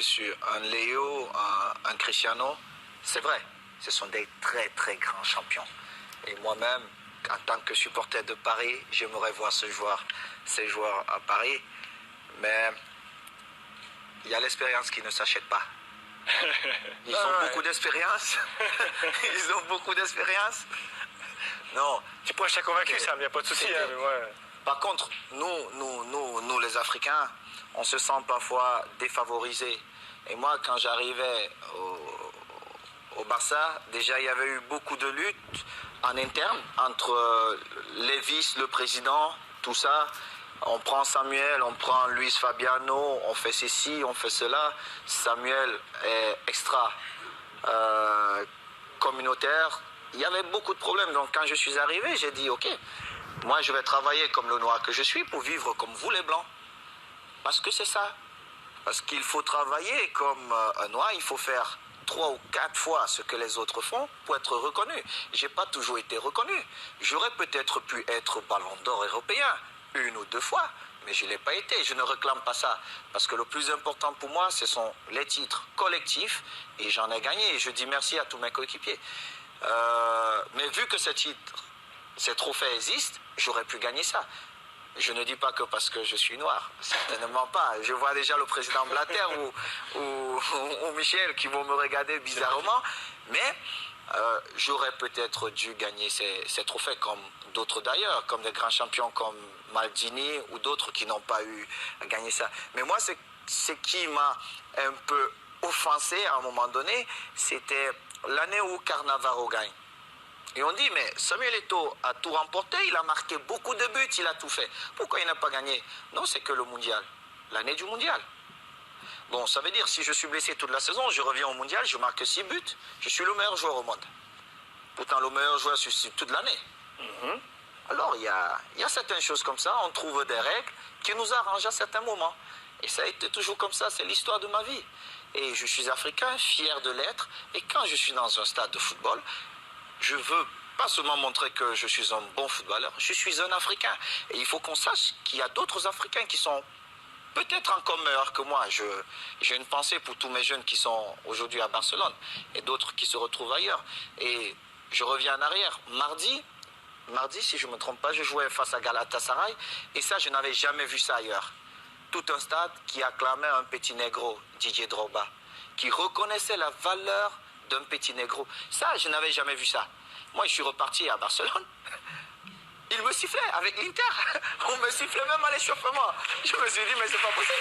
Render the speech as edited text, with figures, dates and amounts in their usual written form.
plus sur un Léo, un Cristiano. C'est vrai, ce sont des très très grands champions. Et moi-même, en tant que supporter de Paris, j'aimerais voir ces joueurs à Paris. Mais il y a l'expérience qui ne s'achète pas. Ils ont beaucoup d'expérience. Ils ont beaucoup d'expérience. Non. Tu peux acheter convaincu, ça, il n'y a pas de souci. Hein, Par contre, nous, les Africains, on se sent parfois défavorisés. Et moi, quand j'arrivais au Barça, déjà, il y avait eu beaucoup de luttes en interne entre les vices, le président, tout ça. On prend Samuel, on prend Luis Fabiano, on fait ceci, on fait cela. Samuel est extra communautaire. Il y avait beaucoup de problèmes. Donc quand je suis arrivé, j'ai dit ok, moi je vais travailler comme le noir que je suis pour vivre comme vous les blancs. Parce que c'est ça. Parce qu'il faut travailler comme un noir, il faut faire 3 ou 4 fois ce que les autres font pour être reconnu. Je n'ai pas toujours été reconnu. J'aurais peut-être pu être ballon d'or européen 1 ou 2 fois, mais je ne l'ai pas été. Je ne réclame pas ça. Parce que le plus important pour moi, ce sont les titres collectifs et j'en ai gagné. Et je dis merci à tous mes coéquipiers. Mais vu que ces trophées existent, j'aurais pu gagner ça. Je ne dis pas que parce que je suis noir, certainement pas. Je vois déjà le président Blatter ou Michel qui vont me regarder bizarrement, mais j'aurais peut-être dû gagner ces trophées comme d'autres d'ailleurs, comme des grands champions comme Maldini ou d'autres qui n'ont pas eu à gagner ça. Mais moi, ce qui m'a un peu offensé à un moment donné, c'était l'année où Cannavaro gagne. Et on dit, mais Samuel Eto'o a tout remporté, il a marqué beaucoup de buts, il a tout fait. Pourquoi il n'a pas gagné? Non, c'est que le mondial, l'année du mondial. Bon, ça veut dire, si je suis blessé toute la saison, je reviens au mondial, je marque 6 buts, je suis le meilleur joueur au monde. Pourtant, le meilleur joueur sur toute l'année. Alors, il y a certaines choses comme ça, on trouve des règles qui nous arrangent à certains moments. Et ça a été toujours comme ça, c'est l'histoire de ma vie. Et je suis africain, fier de l'être, et quand je suis dans un stade de football, je veux pas seulement montrer que je suis un bon footballeur, je suis un Africain. Et il faut qu'on sache qu'il y a d'autres Africains qui sont peut-être encore meilleurs que moi. J'ai une pensée pour tous mes jeunes qui sont aujourd'hui à Barcelone et d'autres qui se retrouvent ailleurs. Et je reviens en arrière. Mardi, si je ne me trompe pas, je jouais face à Galatasaray et ça, je n'avais jamais vu ça ailleurs. Tout un stade qui acclamait un petit négro, Didier Drogba, qui reconnaissait la valeur d'un petit négro. Ça, je n'avais jamais vu ça. Moi, je suis reparti à Barcelone. Il me sifflait avec l'Inter. On me sifflait même à l'échauffement. Je me suis dit, mais c'est pas possible.